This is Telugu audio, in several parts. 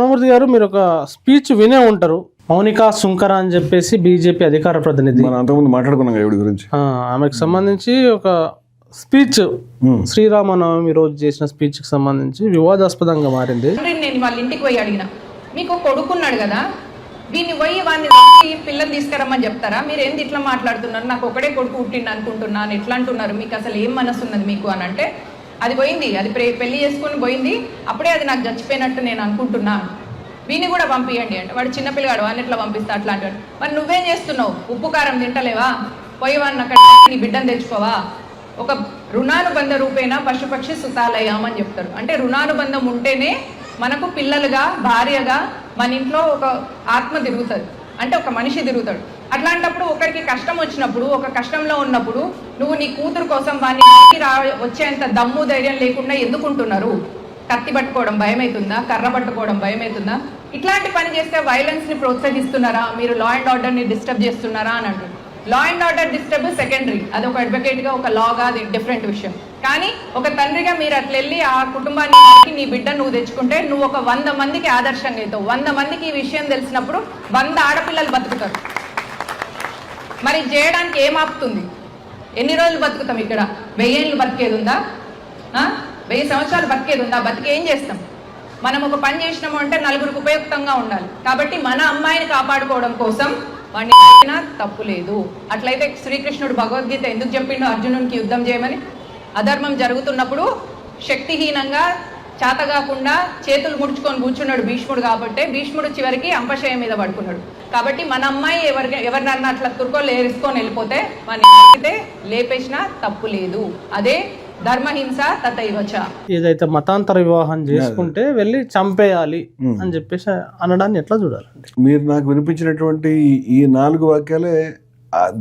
కృష్ణమూర్తి గారు, మీరు ఒక స్పీచ్ వినే ఉంటారు. మౌనికా సుంకర అని చెప్పేసి బీజేపీ అధికార ప్రతినిధి, మనం అంతకుముందు మాట్లాడుకున్నాం ఈవిడ గురించి. ఆమెకు సంబంధించి ఒక స్పీచ్, శ్రీరామనవమి రోజు చేసిన స్పీచ్ కి సంబంధించి వివాదాస్పదంగా మారింది. నేను వాళ్ళ ఇంటికి పోయి అడిగిన, మీకు కొడుకున్నాడు కదా, వీడిని పోయి వాడిని పిల్లలు తీసుకురమ్మని చెప్తారా? మీరు ఏంది ఇట్లా మాట్లాడుతున్నారు? నాకు ఒకడే కొడుకు పుట్టిండు అనుకుంటున్నాను, ఎట్లా అంటున్నారు? మీకు అసలు ఏం మనసు ఉన్నది మీకు అని అంటే, అది పోయింది, అది పెళ్లి చేసుకొని పోయింది, అప్పుడే అది నాకు చచ్చిపోయినట్టు నేను అనుకుంటున్నాను, వీని కూడా పంపించండి అంటే, వాడు చిన్నపిల్లగాడు, వాడిని ఎట్లా పంపిస్తా అట్లాంటి. మరి నువ్వేం చేస్తున్నావు? ఉప్పు కారం తింటలేవా? పోయి వాడిని అక్కడ నీ బిడ్డను తెచ్చుకోవా? ఒక రుణానుబంధ రూపేణ పశుపక్షి సుతాలయం అని చెప్తారు. అంటే రుణానుబంధం ఉంటేనే మనకు పిల్లలుగా, భార్యగా మన ఇంట్లో ఒక ఆత్మ తిరుగుతుంది, అంటే ఒక మనిషి తిరుగుతాడు. అట్లాంటప్పుడు ఒకరికి కష్టం వచ్చినప్పుడు, ఒక కష్టంలో ఉన్నప్పుడు నువ్వు నీ కూతురు కోసం వాడిని వచ్చేంత దమ్ము ధైర్యం లేకుండా ఎందుకుంటున్నారు? కత్తి పట్టుకోవడం భయం అవుతుందా? కర్ర పట్టుకోవడం భయం అవుతుందా? ఇట్లాంటి పని చేస్తే వైలెన్స్ని ప్రోత్సహిస్తున్నారా? మీరు లా అండ్ ఆర్డర్ని డిస్టర్బ్ చేస్తున్నారా అని అంటారు. Law and order disturb secondary, అది ఒక అడ్వకేట్గా, ఒక లాగా అది డిఫరెంట్ విషయం. కానీ ఒక తండ్రిగా మీరు అట్లా వెళ్ళి ఆ కుటుంబాన్ని, నీ బిడ్డ నువ్వు తెచ్చుకుంటే నువ్వు ఒక 100 మందికి ఆదర్శంగా అవుతావు. 100 మందికి ఈ విషయం తెలిసినప్పుడు 100 ఆడపిల్లలు బతుకుతారు. మరి చేయడానికి ఏం ఆపుతుంది? ఎన్ని రోజులు బతుకుతాం ఇక్కడ? 1000 ఏళ్ళు బతికేది ఉందా? 1000 సంవత్సరాలు బతికేది ఉందా? బతికి ఏం చేస్తాం? మనం ఒక పని చేసినాము అంటే నలుగురికి ఉపయుక్తంగా ఉండాలి. కాబట్టి మన అమ్మాయిని కాపాడుకోవడం కోసం వాడిని అయినా తప్పు లేదు. అట్లయితే శ్రీకృష్ణుడు భగవద్గీత ఎందుకు చెప్పిండు అర్జునునికి యుద్ధం చేయమని? అధర్మం జరుగుతున్నప్పుడు శక్తిహీనంగా, చేతగాకుండా చేతులు ముడుచుకొని కూర్చున్నాడు భీష్ముడు. కాబట్టి భీష్ముడు చివరికి అంపశయం మీద పడుకున్నాడు. కాబట్టి మన అమ్మాయి ఎవరినన్నా అట్లా తుర్కోలు ఏరుసుకొని వెళ్ళిపోతే వాడిని లేపేసినా తప్పు లేదు. అదే ధర్మహింస తథైవచ. ఏదైతే మతాంతర వివాహం చేసుకుంటే వెళ్ళి చంపేయాలి అని చెప్పేసి అనడాన్ని ఎట్లా చూడాలండి? మీరు నాకు వినిపించినటువంటి ఈ 4 వాక్యాలే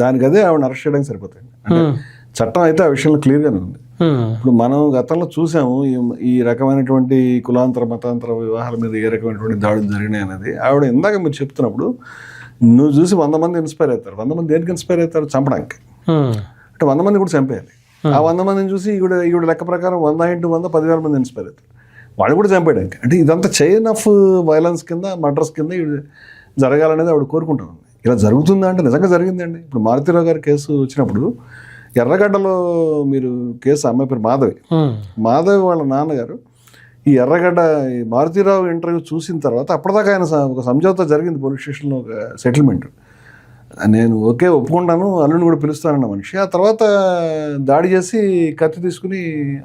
దానికదే ఆవిడ అరెస్ట్ చేయడానికి సరిపోతాయి. అంటే చట్టం అయితే ఆ విషయంలో క్లియర్గానే ఉంది. ఇప్పుడు మనం గతంలో చూసాము ఈ రకమైనటువంటి కులాంతర మతాంతర వివాహాల మీద ఏ రకమైనటువంటి దాడులు జరిగినాయి అనేది. ఆవిడ ఇందాక మీరు చెప్తున్నప్పుడు నువ్వు చూసి 100 మంది ఇన్స్పైర్ అవుతారు. 100 మంది దేనికి ఇన్స్పైర్ అవుతారు? చంపడానికి. అంటే 100 మంది కూడా చంపేయాలి. ఆ 100 మందిని చూసి ఈవిడ లెక్క ప్రకారం 100 × 100 10,000 మంది ఇన్స్పైర్ అవుతారు. వాళ్ళు కూడా చంపేయడానికి. అంటే ఇదంతా చైన్ ఆఫ్ వైలెన్స్ కింద, మర్డర్స్ కింద జరగాలనేది ఆవిడ కోరుకుంటాను. ఇలా జరుగుతుందా అంటే నిజంగా జరిగిందండి. ఇప్పుడు మారుతీరావు గారి కేసు వచ్చినప్పుడు ఎర్రగడ్డలో మీరు కేసు, అమ్మాయి పేరు మాధవి వాళ్ళ నాన్నగారు ఈ ఎర్రగడ్డ మారుతీరావు ఇంటర్వ్యూ చూసిన తర్వాత అప్పటిదాకా ఆయన ఒక సమझौता జరిగింది పోలీస్ స్టేషన్లో, ఒక సెటిల్మెంట్. నేను ఓకే ఒప్పుకుంటాను, అల్లుని కూడా పిలుస్తానన్న మనిషి ఆ తర్వాత దాడి చేసి కత్తి తీసుకుని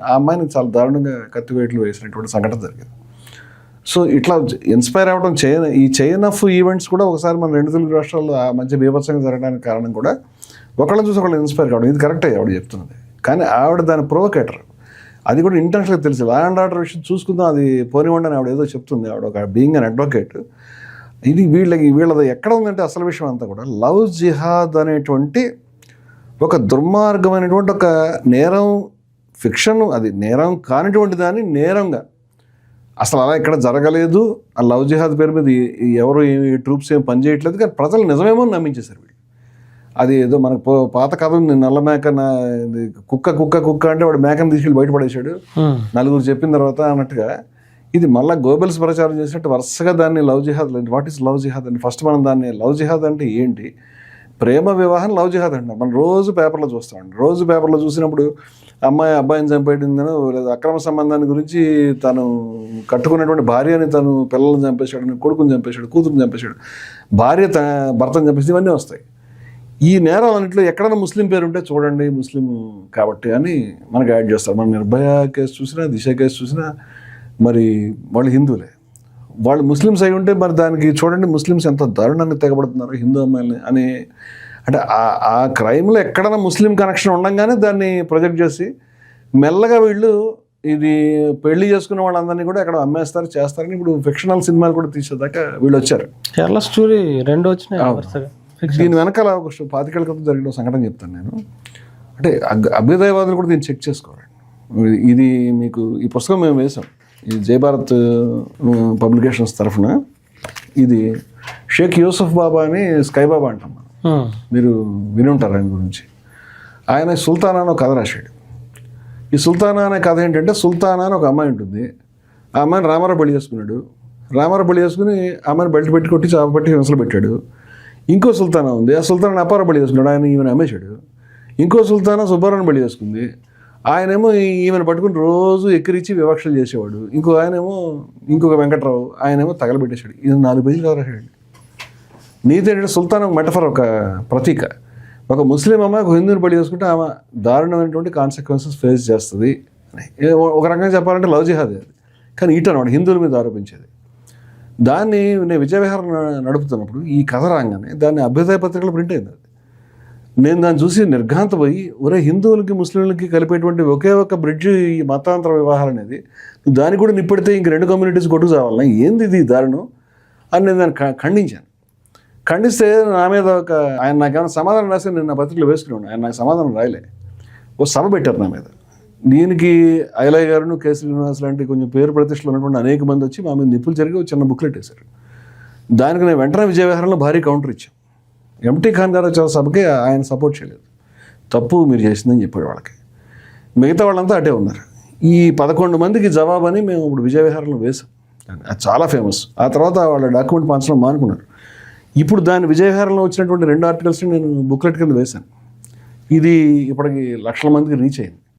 ఆ అమ్మాయిని చాలా దారుణంగా కత్తి వేట్లు వేసినటువంటి సంఘటన జరిగింది. సో ఇట్లా ఇన్స్పైర్ అవ్వడం ఈ చైన్ ఆఫ్ ఈవెంట్స్ కూడా ఒకసారి మన 2 తెలుగు రాష్ట్రాల్లో ఆ మధ్య బీభత్సంగా జరగడానికి కారణం కూడా ఒకళ్ళని చూసి ఒకళ్ళు ఇన్స్పైర్ కావడం. ఇది కరెక్టే ఆవిడ చెప్తున్నది. కానీ ఆవిడ దాని ప్రొవోకేటర్, అది కూడా ఇంటెన్షన్గా తెలిసి లా అండ్ ఆర్డర్ విషయం చూసుకుందాం, అది పోనివ్వండి అని ఆవిడ ఏదో చెప్తుంది. ఆవిడ ఒక బీయింగ్ అన్ అడ్వకేట్. ఇది వీళ్ళది ఎక్కడ ఉందంటే అసలు విషయం అంతా కూడా లవ్ జిహాద్ అనేటువంటి ఒక దుర్మార్గమైనటువంటి ఒక నేరం, ఫిక్షన్, అది నేరం కానిటువంటి దాన్ని నేరంగా, అసలు అలా ఇక్కడ జరగలేదు, ఆ లవ్ జిహాద్ పేరు మీద ఎవరు ట్రూప్స్ ఏం పనిచేయట్లేదు, కానీ ప్రజలు నిజమేమో నమ్మించేశారు వీళ్ళు. అది ఏదో మనకు పాత కథ ఉంది, నల్ల మేక కుక్క అంటే వాడు మేకను తీసుకెళ్ళి బయటపడేశాడు, 4 చెప్పిన తర్వాత అన్నట్టుగా ఇది మళ్ళీ గోబెల్స్ ప్రచారం చేసినట్టు వరుసగా దాన్ని love jihad, what is love jihad అని ఫస్ట్ మనం దాన్ని లవ్ జిహాద్ అంటే ఏంటి, ప్రేమ వివాహం లవ్ జిహాద్ అంటాం. మనం రోజు పేపర్లో చూస్తామండి. రోజు పేపర్లో చూసినప్పుడు అమ్మాయి అబ్బాయిని చంపేయడిందనో, లేదా అక్రమ సంబంధాన్ని గురించి తను కట్టుకున్నటువంటి భార్యని తను పిల్లల్ని చంపేశాడు, కొడుకుని చంపేశాడు, కూతురుని చంపేశాడు, భార్య భర్తను చంపేసి ఇవన్నీ వస్తాయి. ఈ నేరం అన్నింటిలో ఎక్కడైనా ముస్లిం పేరు ఉంటే చూడండి ముస్లిం కాబట్టి అని మనకు యాడ్ చేస్తారు. మన నిర్భయ కేసు చూసినా, దిశ కేసు చూసినా మరి వాళ్ళు హిందువులే, వాళ్ళు ముస్లిమ్స్ అయి ఉంటే మరి దానికి చూడండి ముస్లిమ్స్ ఎంత దారుణాన్ని తెగబడుతున్నారు హిందూ అమ్మాయిని అని. అంటే ఆ క్రైమ్లో ఎక్కడైనా ముస్లిం కనెక్షన్ ఉండగానే దాన్ని ప్రొజెక్ట్ చేసి మెల్లగా వీళ్ళు ఇది పెళ్లి చేసుకున్న వాళ్ళందరినీ కూడా ఎక్కడ అమ్మేస్తారు, చేస్తారని ఇప్పుడు ఫిక్షనల్ సినిమాలు కూడా తీసేదాకా వీళ్ళు వచ్చారు. కేరళ స్టోరీ 2 వచ్చినాయి. దీని వెనకాల ఒక 25 ఏళ్ల క్రితం జరిగిన సంఘటన చెప్తాను నేను. అంటే అభ్యుదయవాదులు కూడా దీన్ని చెక్ చేసుకోవాలి. ఇది మీకు ఈ పుస్తకం మేము వేసాం, ఈ జై భారత్ పబ్లికేషన్స్ తరఫున. ఇది షేక్ యూసుఫ్ బాబా అని స్కై బాబా అంటాం, మీరు విని ఉంటారు ఆయన గురించి. ఆయన సుల్తానా అని ఒక కథ రాశాడు. ఈ సుల్తానా అనే కథ ఏంటంటే, సుల్తానా అని ఒక అమ్మాయి ఉంటుంది. ఆ అమ్మాయిని రామారావు పెళ్లి చేసుకున్నాడు. రామారావు పెళ్లి చేసుకుని ఆమెను బెల్ట్ పెట్టి కొట్టి చాప పెట్టి హింసలు పెట్టాడు. ఇంకో సుల్తానా ఉంది, ఆ సుల్తాన్ అప్పారావు పెళ్లి చేసుకున్నాడు, ఆయన ఈమెను అమ్మేశాడు. ఇంకో సుల్తానా సుబ్బారావుని పెళ్లి చేసుకుంది, ఆయనేమో ఈమెను పట్టుకుని రోజు ఎక్కిరించి వివక్షలు చేసేవాడు. ఇంకొక వెంకట్రావు ఆయనేమో తగలబెట్టేశాడు. ఇది 4 పేజీలు కథ రాశాడు. నీతి ఏంటంటే సుల్తాన్ ఒక మెటఫర్, ఒక ప్రతీక. ఒక ముస్లిం అమ్మాయి ఒక హిందువుని పెళ్లి చేసుకుంటే ఆమె దారుణమైనటువంటి కాన్సిక్వెన్సెస్ ఫేస్ చేస్తుంది. ఒక రకంగా చెప్పాలంటే లవ్ జిహాద్ అది. కానీ ఈటనమాట హిందువుల మీద ఆరోపించేది. దాన్ని నేను విజయవిహారం నడుపుతున్నప్పుడు ఈ కథ రాగానే దాన్ని అభ్యుదయ పత్రికలు ప్రింట్ అయింది. నేను దాన్ని చూసి నిర్ఘాంతపోయి, ఒరే హిందువులకి ముస్లింలకి కలిపేటువంటి ఒకే ఒక బ్రిడ్జ్ ఈ మతాంతర వివాహాలు అనేది, దాన్ని కూడా నిప్పెడితే ఇంక 2 కమ్యూనిటీస్ కొట్టుకు చావాలని, ఏంది ఇది దారుణం అని నేను దాన్ని ఖండించాను. ఖండిస్తే నా మీద ఆయన నాకేమైనా సమాధానం రాస్తే నేను నా పత్రికలో వేసుకున్నాను. ఆయన నాకు సమాధానం రాయలే. ఓ సభ పెట్టారు నా మీద. దీనికి ఐలయ్య గారు, కె శ్రీనివాస్ లాంటి కొంచెం పేరు ప్రతిష్టలు ఉన్నటువంటి అనేక మంది వచ్చి మా మీద నిప్పులు జరిగి ఒక చిన్న బుక్లెట్ వేశారు. దానికి నేను వెంటనే విజయవిహారంలో భారీ కౌంటర్ ఇచ్చాను. ఎంటీ ఖాన్ గారు వచ్చే సభకి ఆయన సపోర్ట్ చేయలేదు. తప్పు మీరు చేసిందని చెప్పాడు వాళ్ళకి. మిగతా వాళ్ళంతా అటే ఉన్నారు. ఈ 11 మందికి జవాబని మేము ఇప్పుడు విజయవిహారంలో వేసాం. అది చాలా ఫేమస్. ఆ తర్వాత వాళ్ళ డాక్యుమెంట్ పంచడం మానుకున్నారు. ఇప్పుడు దాని విజయవిహారంలో వచ్చినటువంటి 2 ఆర్టికల్స్ని నేను బుక్లెట్ కింద వేశాను. ఇది ఇప్పటికి లక్షల మందికి రీచ్ అయింది.